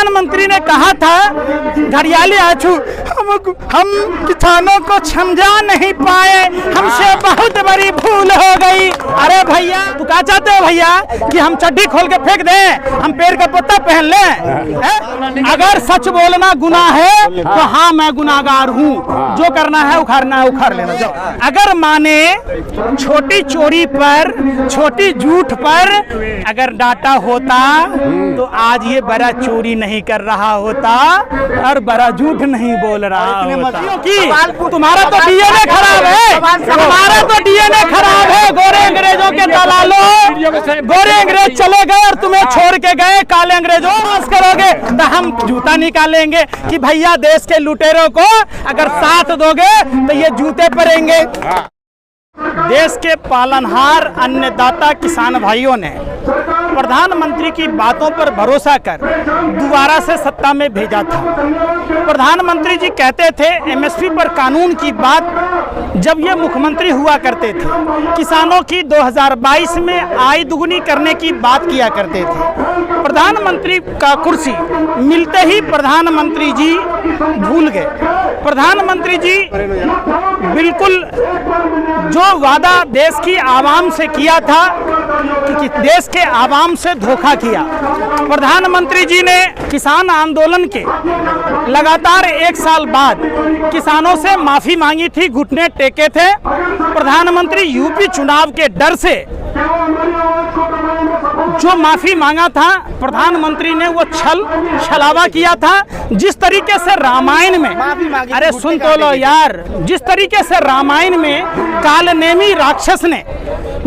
प्रधानमंत्री ने कहा था घड़ियाली आछू हम किसानों को समझा नहीं पाए, हमसे बहुत बड़ी भूल हो गई। अरे भैया तू क्या चाहते हो भैया कि हम चड्डी खोल के फेंक दें, हम पेड़ का पत्ता पहन लें? अगर सच बोलना गुनाह है तो हाँ मैं गुनाहगार हूँ, जो करना है उखाड़ना है उखाड़ लेना जाओ। अगर माने छोटी चोरी पर छोटी झूठ पर अगर डाटा होता तो आज ये बड़ा चोरी नहीं कर रहा होता और बड़ा झूठ नहीं बोल रहा होता। क्योंकि तुम्हारा तो डीएनए खराब है, हमारा तो डीएनए खराब है। गोरे अंग्रेजों के दलालों, गोरे अंग्रेज चले गए और तुम्हें छोड़ के गए काले अंग्रेजों। बस करोगे तो हम जूता निकालेंगे कि भैया देश के लुटेरों को अगर साथ दोगे तो ये जूते पड़ेंगे। देश के पालनहार अन्नदाता किसान भाइयों ने प्रधानमंत्री की बातों पर भरोसा कर दोबारा से सत्ता में भेजा था। प्रधानमंत्री जी कहते थे एमएसपी पर कानून की बात जब ये मुख्यमंत्री हुआ करते थे, किसानों की 2022 में आय दुगुनी करने की बात किया करते थे। प्रधानमंत्री का कुर्सी मिलते ही प्रधानमंत्री जी भूल गए। प्रधानमंत्री जी बिल्कुल जो वादा देश की आवाम से किया था कि देश के आवाम से धोखा किया। प्रधानमंत्री जी ने किसान आंदोलन के लगातार 1 साल बाद किसानों से माफी मांगी थी, घुटने टेके थे। प्रधानमंत्री यूपी चुनाव के डर से जो माफी मांगा था प्रधानमंत्री ने वो छलावा किया था। जिस तरीके से रामायण में, अरे सुन तो लो यार, जिस तरीके से रामायण में कालनेमी राक्षस ने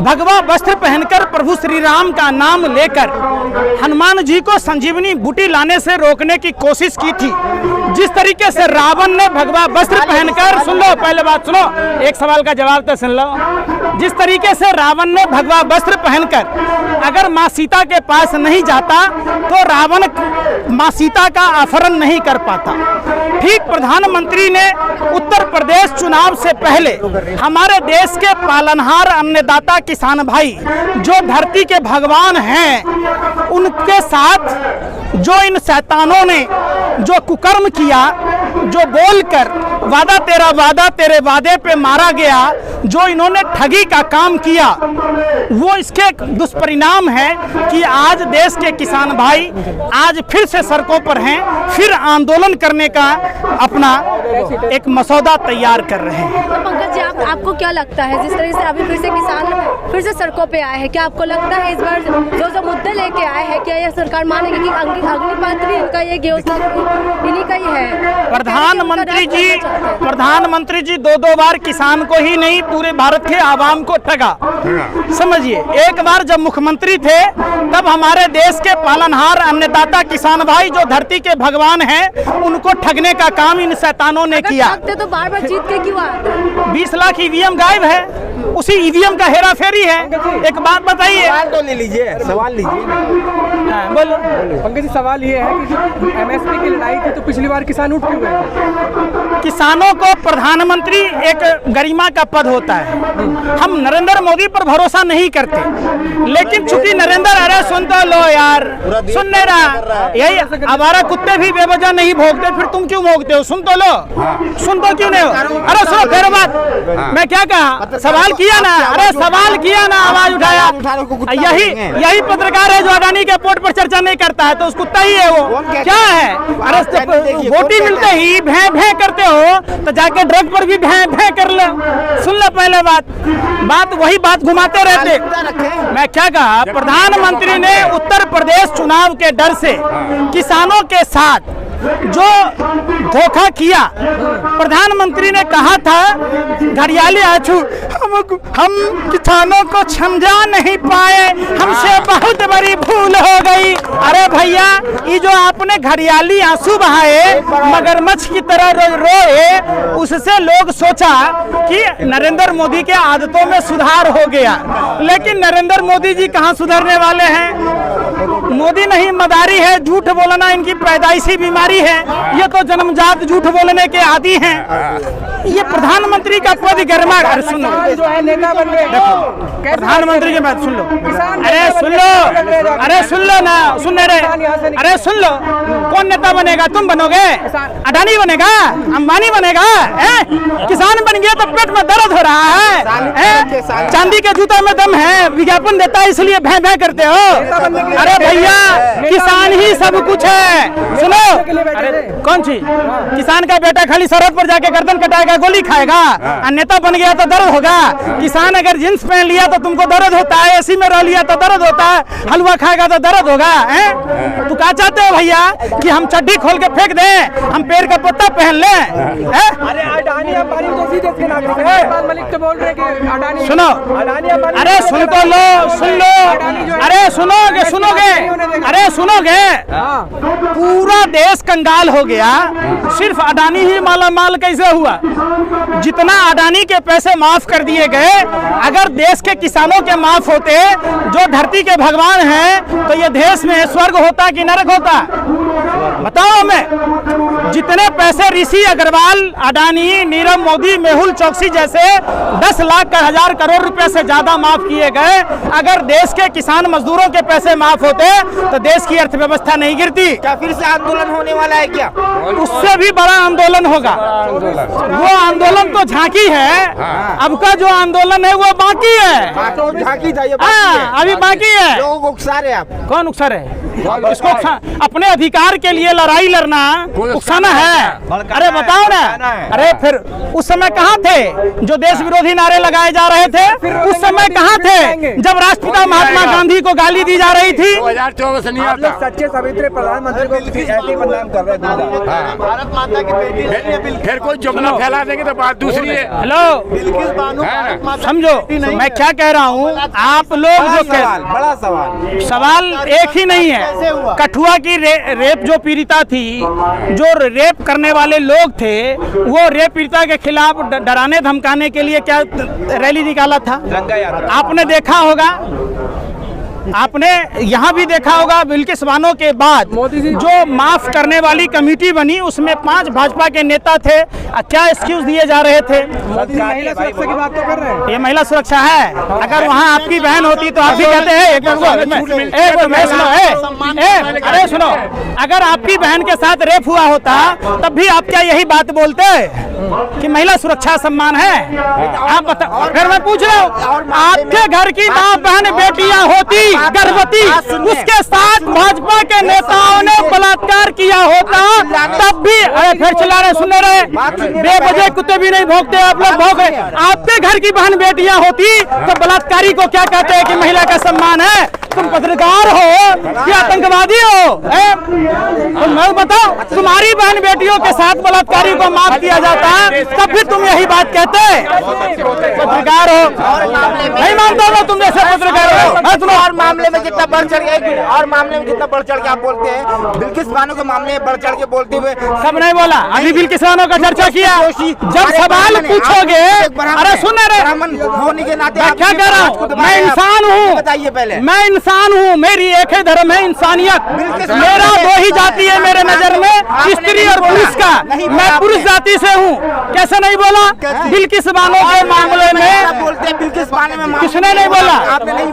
भगवा वस्त्र पहनकर प्रभु श्री राम का नाम लेकर हनुमान जी को संजीवनी बूटी लाने से रोकने की कोशिश की थी, जिस तरीके से रावण ने भगवा वस्त्र पहनकर, सुन लो पहले बात सुनो, एक सवाल का जवाब तो सुन लो। जिस तरीके से रावण ने भगवा वस्त्र पहनकर अगर माँ सीता के पास नहीं जाता तो रावण माँ सीता का अपहरण नहीं कर पाता, ठीक प्रधानमंत्री ने उत्तर प्रदेश चुनाव से पहले हमारे देश के पालनहार अन्नदाता किसान भाई जो धरती के भगवान हैं उनके साथ जो इन शैतानों ने जो कुकर्म किया, जो बोलकर वादा तेरे वादे पे मारा गया, जो इन्होंने ठगी का काम किया, वो इसके दुष्परिणाम है कि आज देश के किसान भाई आज फिर से सड़कों पर हैं, फिर आंदोलन करने का अपना एक मसौदा तैयार कर रहे हैं। तो पंकज जी आपको क्या लगता है जिस तरह से अभी फिर से किसान फिर से सड़कों पे आए हैं, क्या आपको लगता है इस बार जो मुद्दे लेके आए हैं क्या यह सरकार मानेगी कि अग्निपथ इनका ये इन्हीं का ही है? प्रधानमंत्री जी 2 बार किसान को ही नहीं पूरे भारत के आवाम को ठगा। समझिए, एक बार जब मुख्यमंत्री थे तब हमारे देश के पालनहार अन्नदाता किसान भाई जो धरती के भगवान हैं उनको ठगने का काम इन शैतानों ने किया। तो बार-बार जीत के क्यों आते हैं? 20 लाख ईवीएम गायब है, उसी ईवीएम का हेरा फेरी है। एक बात बताइए, सवाल तो ले लीजिए, सवाल लीजिए। बोलो पंकज जी, सवाल ये है कि एमएसपी की लड़ाई थी तो पिछली बार किसान उठ क्यों गए? किसानों को प्रधानमंत्री एक गरिमा का पद होता है, हम नरेंद्र मोदी पर भरोसा नहीं करते, लेकिन चूंकि नरेंद्र, अरे सुन तो लो यार, सुन नहीं रहा, यही हमारा कुत्ते भी बेवजह नहीं भोगते, फिर तुम क्यों भोगते हो? सुन तो लो, सुन तो क्यों नहीं हो? अरे सुनो फिर बात, मैं क्या कहा, सवाल किया ना, अरे सवाल किया ना, आवाज उठाया। यही पत्रकार है जो अडानी के पोर्ट पर चर्चा नहीं करता है, तो उस कुत्ता ही है वो, क्या है? अरे वोटी मिलते ही भैं भैं करते हो तो जाके ड्रग पर भी भैं भैं कर लो। सुन लो पहले बात वही बात घुमाते रहते। मैं क्या कहा, प्रधानमंत्री ने उत्तर प्रदेश चुनाव के डर से किसानों के साथ जो धोखा किया, प्रधानमंत्री ने कहा था घड़ियाली आछू हम किसानों को समझा नहीं पाए, हमसे बहुत बड़ी भूल हो गई। अरे भैया, ये जो आपने घड़ियाली आंसू बहाए, मगरमच्छ की तरह रोए, उससे लोग सोचा कि नरेंद्र मोदी के आदतों में सुधार हो गया, लेकिन नरेंद्र मोदी जी कहाँ सुधरने वाले हैं? मोदी नहीं, मदारी है, झूठ बोलना इनकी पैदाइशी बीमारी है, ये तो जन्मजात झूठ बोलने के आदी हैं। ये प्रधानमंत्री का पद गर्मा, अरे सुन लो, प्रधानमंत्री की बात सुन लो, अरे सुन लो, अरे सुन लो ना, सुन रहे, अरे सुन लो, कौन नेता बनेगा? तुम बनोगे? अडानी बनेगा? अंबानी बनेगा? किसान बन गया तो पेट में दर्द हो रहा है? चांदी के जूता में दम है, विज्ञापन देता है इसलिए भैं भैं करते हो। अरे भैया, किसान ही सब कुछ है। सुनो, अरे कौन सी किसान का बेटा खाली सरहद पर जाके गर्दन कटाएगा, गोली खाएगा, और नेता बन गया तो दर्द होगा? किसान अगर जींस पहन लिया तो तुमको दर्द होता है, एसी में रह लिया तो दर्द होता है, हलवा खाएगा तो दर्द होगा? तू क्या चाहते हो भैया कि हम चड्डी खोल के फेंक दें, हम पेड़ का पत्ता पहन लें? अरे अडानी अंबानी जैसी देश के नागरिक हैं। इरफान मलिक तो बोल रहे हैं कि अडानी, सुनो, अरे सुन तो लो, सुन लो, अरे सुनोगे, सुनोगे, अरे सुनोगे। पूरा देश कंगाल हो गया, सिर्फ अडानी ही मालामाल कैसे हुआ? जितना अडानी के पैसे माफ कर दिए गए, अगर देश के किसानों के माफ होते, जो धरती के भगवान हैं, तो ये देश में स्वर्ग होता कि नरक होता? बताओ हमें। जितने पैसे ऋषि अग्रवाल, अडानी, नीरव मोदी, मेहुल चौकसी जैसे 10 लाख का 1000 करोड़ रुपए से ज्यादा माफ किए गए, अगर देश के किसान मजदूरों के पैसे माफ होते तो देश की अर्थव्यवस्था नहीं गिरती। क्या फिर से आंदोलन होने वाला है क्या? उससे भी बड़ा आंदोलन होगा। वो आंदोलन तो झांकी है, अब का जो आंदोलन है वो बाकी है। झांकी था ये, अभी बाकी है। लोगों को उकसा रहे आप। कौन उकसा रहे? इसको अपने अधिकार के लिए लड़ाई लड़ना उकसाना है? अरे बताओ ना। अरे फिर उस समय कहाँ थे जो देश विरोधी नारे लगाए जा रहे थे? उस समय कहाँ थे जब राष्ट्रपिता महात्मा गांधी को गाली दी जा रही थी? 2024 नहीं आता। सच्चे सवित्र प्रधानमंत्री को ऐसे बदनाम कर रहे हैं। भारत माता की बेटी, फिर कोई जुमला फैला देंगे तो बात दूसरी है। हेलो, समझो मैं क्या कह रहा हूँ। आप लोग जो बड़ा सवाल एक ही नहीं है। कठुआ की रेप जो पीड़िता थी, जो रेप करने वाले लोग थे, वो रेप पीड़िता के खिलाफ डराने धमकाने के लिए क्या रैली निकाला था? आपने देखा होगा, आपने यहाँ भी देखा होगा। बिल्किस बानो के बाद जो माफ करने वाली कमेटी बनी, उसमें 5 भाजपा के नेता थे। क्या एक्सक्यूज दिए जा रहे थे? महिला सुरक्षा की बात तो कर रहे हैं। ये महिला सुरक्षा है? अगर वहाँ आपकी बहन होती तो आप भी कहते हैं अरे सुनो, अगर आपकी बहन के साथ रेप हुआ होता तब भी आप क्या यही बात बोलते कि महिला सुरक्षा सम्मान है? आप बताओ। फिर मैं पूछ रहा हूँ, आपके घर की माँ बहन बेटियां होती गर्भवती, उसके साथ भाजपा के नेताओं ने बलात्कार किया होता तब भी? अरे फिर चिल्ला रहे, सुन रहे, बेवजह कुत्ते भी नहीं भौंकते, आप लोग भौंक रहे। आपके घर की बहन बेटियां होती तो बलात्कारी को क्या कहते हैं कि महिला का सम्मान है? तुम पत्रकार हो या आतंकवादी हो? तुम मैं बताओ, तुम्हारी बहन बेटियों के साथ बलात्कारी को माफ किया जाता तब भी तुम यही बात कहते? पत्रकार हो? नहीं मानता हो तुम जैसे पत्रकार हो? और मामले में जितना बढ़ चढ़ गया, और मामले में जितना बढ़ चढ़ के आप बोलते हैं, बिल्किस बानो के मामले में बढ़ चढ़ के बोलते हुए सब नहीं बोला। अभी बिल्किस बानो का चर्चा किया। जब सवाल पूछोगे, अरे सुन रहे, होने के नाते मैं क्या कह रहा हूँ? मैं इंसान हूँ, बताइए पहले। मैं इंसान हूँ, मेरी एक ही धर्म है, इंसानियत। मेरा 2 ही जाति है मेरे नजर में, स्त्री और पुरुष का। मैं पुरुष जाति से हूँ। कैसे नहीं बोला? बिल्किस बानो के मामले में बोलते, बिल्किस बानो में किसने नहीं बोला?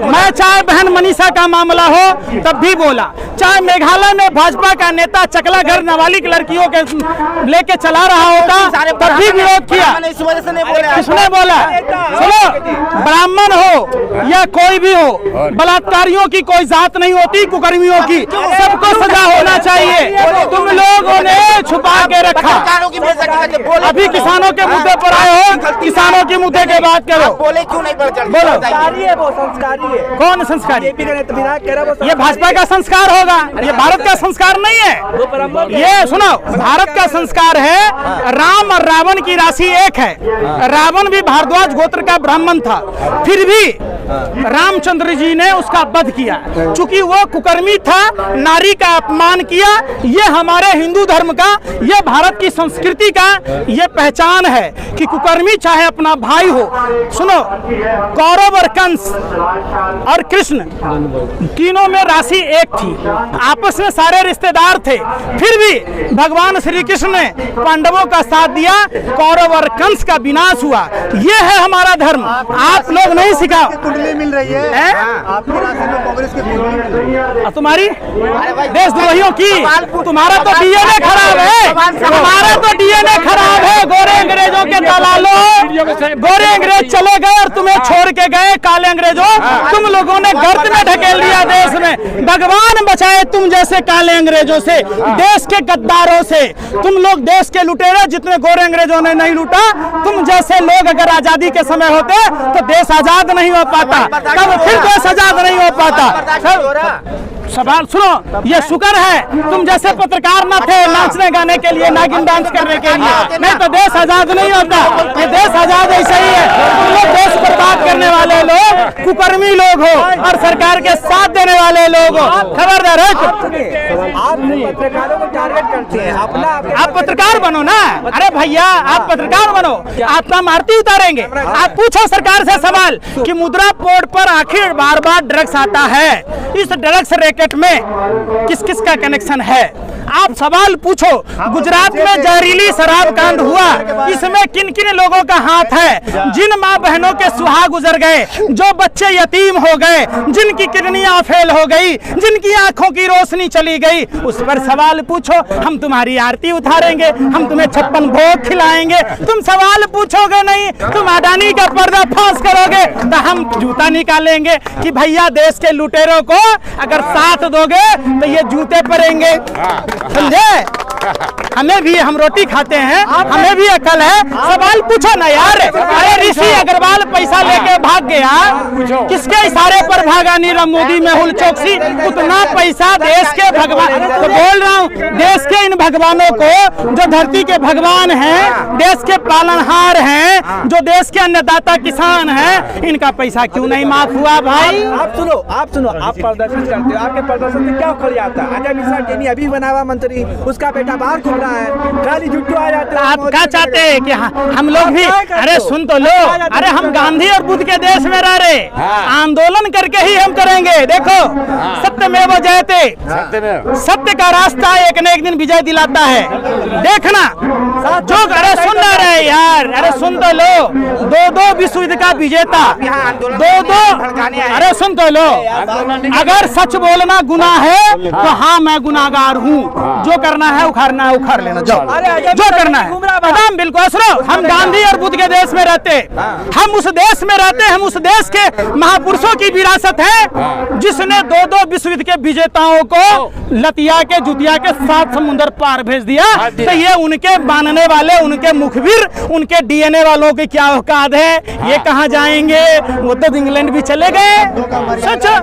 मैं चाहे बहन मनीषा का मामला हो तब भी बोला, चाहे मेघालय में भाजपा का नेता चकला घर नाबालिग लड़कियों के लेके चला रहा होता तब भी विरोध किया। किसने बोला? सुनो, ब्राह्मण हो या कोई भी हो, बलात्कारियों की कोई जात नहीं होती, कुकर्मियों की सबको सजा होना चाहिए। तुम लोगों ने छुपा के रखा। अभी किसानों के मुद्दे पर आए हो, किसानों के मुद्दे के बात करो। बोले क्यों नहीं बढ़ चढ़? बोलो, वो संस्कारी है। कौन संस्कारी? ये भाजपा का संस्कार होगा, ये भारत का संस्कार नहीं है। ये सुनो, भारत का संस्कार है राम और रावण की राशि एक है। रावण भी भारद्वाज गोत्र का ब्राह्मण था, फिर भी रामचंद्र जी ने उसका वध किया। चूंकि वो कुकर्मी था, नारी का अपमान किया। ये हमारे हिंदू धर्म का, ये भारत की संस्कृति का ये पहचान है कि कुकर्मी चाहे अपना भाई हो। सुनो, कौरव और कंस और कृष्ण तीनों में राशि एक थी, आपस में सारे रिश्तेदार थे, फिर भी भगवान श्री कृष्ण ने पांडवों का साथ दिया, कौरव और कंस का विनाश हुआ। ये है हमारा धर्म। आप लोग नहीं सिखाओ। कुंडली मिल रही है, हैं? आपकी राशि में कांग्रेस की कुंडली मिल रही है। और तुम्हारी देशद्रोहियों की, तुम्हारा तो डीएनए खराब है, तुम्हारा तो डीएनए खराब है। गोरे अंग्रेजों के दलालों, गोरे अंग्रेज चले गए और तुम्हें छोड़ के गए काले अंग्रेजों। तुम लोगों ने गर्त में ढकेल दिया देश में। भगवान बचाए तुम जैसे काले अंग्रेजों से, देश के गद्दारों से। तुम लोग देश के लुटेरे, जितने गोरे अंग्रेजों ने नहीं लूटा। तुम जैसे लोग अगर आजादी के समय होते तो देश आजाद नहीं हो पाता, तब फिर देश आजाद नहीं हो पाता। सवाल सुनो, ये शुक्र है तुम जैसे पत्रकार न थे नाचने गाने के लिए, नागिन डांस करने के लिए, नहीं तो देश आजाद नहीं होता। ये देश आजाद ऐसे ही है। तुम लोग देश बर्बाद करने वाले लोग कुकर्मी लोग हो और सरकार के साथ देने वाले लोग हो। खबरदार है। आप पत्रकारों को टारगेट करते हैं, अपना आप पत्रकार बनो ना। अरे भैया आप पत्रकार बनो, आपका मारती उतारेंगे। आप पूछो सरकार से सवाल कि मुद्रा पोर्ट पर आखिर बार बार ड्रग्स आता है, इस ड्रग्स रैकेट में किस किस का कनेक्शन है। आप सवाल पूछो, गुजरात में जहरीली शराब कांड हुआ, इसमें किन किन लोगों का हाथ है। जिन माँ बहनों के सुहाग गुजर गए, जो बच्चे यतीम हो गए, जिनकी किडनियां फेल हो गई, जिनकी आंखों की रोशनी चली गई, उस पर सवाल पूछो। हम तुम्हारी आरती उतारेंगे, हम तुम्हें 56 भोग खिलाएंगे। तुम सवाल पूछोगे नहीं, तुम अडानी का पर्दा फांस करोगे तो हम जूता निकालेंगे कि भैया देश के लुटेरों को अगर साथ दोगे तो ये जूते पड़ेंगे। समझे? हमें भी, हम रोटी खाते हैं, हमें भी अकल है। सवाल पूछो ना यार। अरे ऋषि अग्रवाल पैसा लेके भाग गया, किसके इशारे पर भागा? नीरव मोदी, मेहुल चोकसी। उतना पैसा देश के भगवान, तो बोल रहा हूँ देश के इन भगवानों को, जो धरती के भगवान हैं, देश के पालनहार हैं, जो देश के अन्नदाता किसान हैं, इनका पैसा क्यों नहीं माफ हुआ भाई? आप सुनो, आप प्रदर्शन करते हो, आपके प्रदर्शन से क्या उखड़ जाता है? अजय मिश्रा टेनी अभी बना हुआ मंत्री, उसका बेटा बाहर घूम रहा है, गाली जुट्टू आ जाते हैं। आप क्या चाहते हैं कि हम लोग भी? अरे सुन तो लो, अरे हम गांधी और बुद्ध के देश में रह रहे, आंदोलन करके ही हम करेंगे। देखो सत्यमेव जयते, सत्य का रास्ता एक न एक दिन विजय दिलाता है। देखना जो, अरे सुन रहे यार, अरे सुन तो लो, दो विश्व युद्ध का विजेता, दो अरे सुन तो लो, अगर सच बोलना गुनाह है तो हाँ मैं गुनाहगार हूँ। जो करना है उखाड़ना है, उखाड़ लेना, जाओ जो करना है। एकदम बिल्कुल। सुनो, हम गांधी और बुद्ध के देश में रहते, हम उस देश में रहते, हम उस देश के महापुरुषों की विरासत है जिसने दो विश्व युद्ध के विजेताओं को लतिया के जुतिया के 7 समुंदर पार भेज दिया। तो ये उनके मानने वाले, उनके मुखबिर, उनके डीएनए वालों की क्या औकात है? ये कहाँ जाएंगे? वो तो इंग्लैंड भी चले गए। सोचो,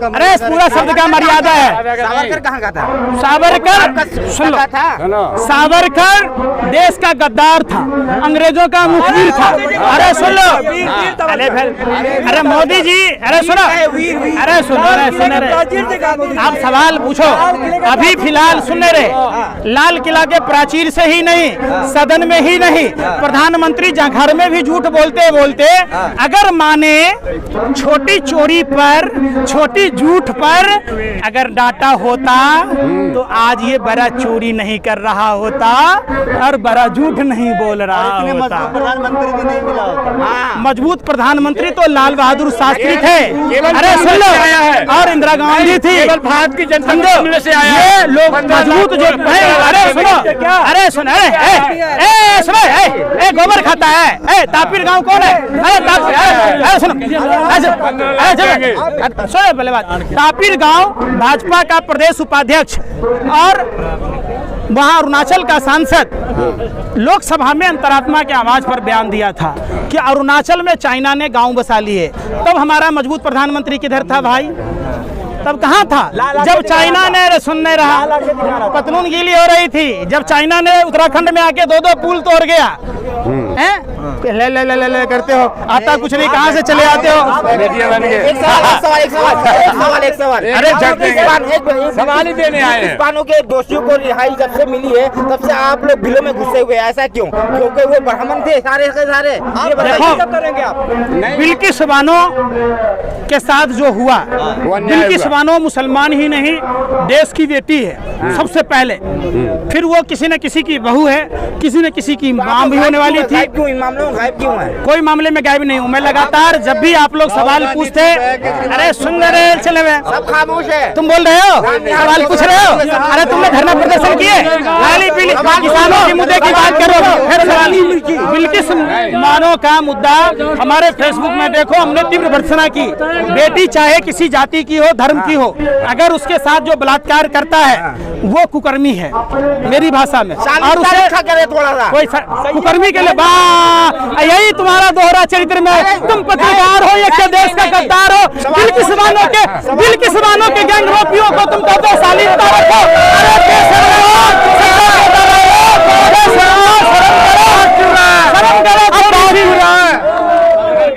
अरे पूरा शब्द का मर्यादा है। सावरकर कहाँ का था? सावरकर सुन लो, सावरकर देश का गद्दार था, अंग्रेजों का मुखबिर था। अरे सुन लो, अरे मोदी जी, अरे सुनो, अरे सुनो, अरे सुन रहे, आप सवाल पूछो। अभी फिलहाल सुन रहे, लाल किला के प्राचीर से ही नहीं, सदन में ही नहीं, प्रधानमंत्री जहाँ घर में भी झूठ बोलते बोलते अगर माने छोटी चोरी पर, छोटी झूठ पर अगर डाटा होता तो आज ये बड़ा चोरी नहीं कर रहा होता और बड़ा झूठ नहीं बोल रहा होता। प्रधानमंत्री भी नहीं मिला होता। मजबूत प्रधानमंत्री तो लाल बहादुर शास्त्री थे, अरे सुन लो, और इंदिरा गांधी थी। भारत की जनता से ये लोग मजबूत जो है। अरे सुनो, अरे सुन, अरे सुनो, गोबर खाता है। तापीर गांव कौन है? अरे सुनो, सुनो पहले बात, तापीर गांव भाजपा का प्रदेश उपाध्यक्ष और वहां अरुणाचल का सांसद लोकसभा में अंतरात्मा के आवाज पर बयान दिया था कि अरुणाचल में चाइना ने गांव बसा लिए। तब हमारा मजबूत प्रधानमंत्री किधर था भाई? तब कहाँ था जब चाइना ने? सुन नहीं रहा, पतलून गीली हो रही थी जब चाइना ने उत्तराखंड में आके 2 पुल तोड़ गया। हैं? ले करते हो, आता कुछ नहीं, कहाँ से चले आते हो? एक सवाल। अरे सवाल ही देने आए हैं। हिस्पानो के दोषियों को रिहाई जब से मिली है तब से आप लोग बिलों में घुसे हुए, ऐसा क्यों? क्योंकि वो ब्राह्मण थे सारे के सारे। ये बताइए कब करेंगे आप? बिल्किस बानो के साथ जो हुआ, बिल्किस बिल्किस मुसलमान ही नहीं, देश की बेटी है सबसे पहले। फिर वो किसी न किसी की बहू है, किसी न किसी की मां भी होने वाली थी। क्यों इन मामलों में गायब क्यों है? कोई मामले में गायब नहीं हूँ मैं। लगातार जब भी आप लोग सवाल पूछते, अरे सुन रहे चले हुए, सब खामोश है। तुम बोल रहे हो, सवाल पूछ रहे हो। अरे तुमने धरना प्रदर्शन किए, खाली किसानों के मुद्दे की बात करो। फिर सवाल बिल्किस मानो का मुद्दा हमारे फेसबुक में देखो, हमने तीव्र भर्त्सना की। बेटी चाहे किसी जाति की हो, धर्म की हो, अगर उसके साथ जो बलात्कार करता है वो कुकर्मी है मेरी भाषा में। और उसे करे थोड़ा सा कोई कुकर्मी के लिए यही तुम्हारा दोहरा चरित्र में। तुम पत्रकार हो या देश का गद्दार हो, बिल्किस मानो के गैंग रोपियों को तुम तो शालीनता रखो।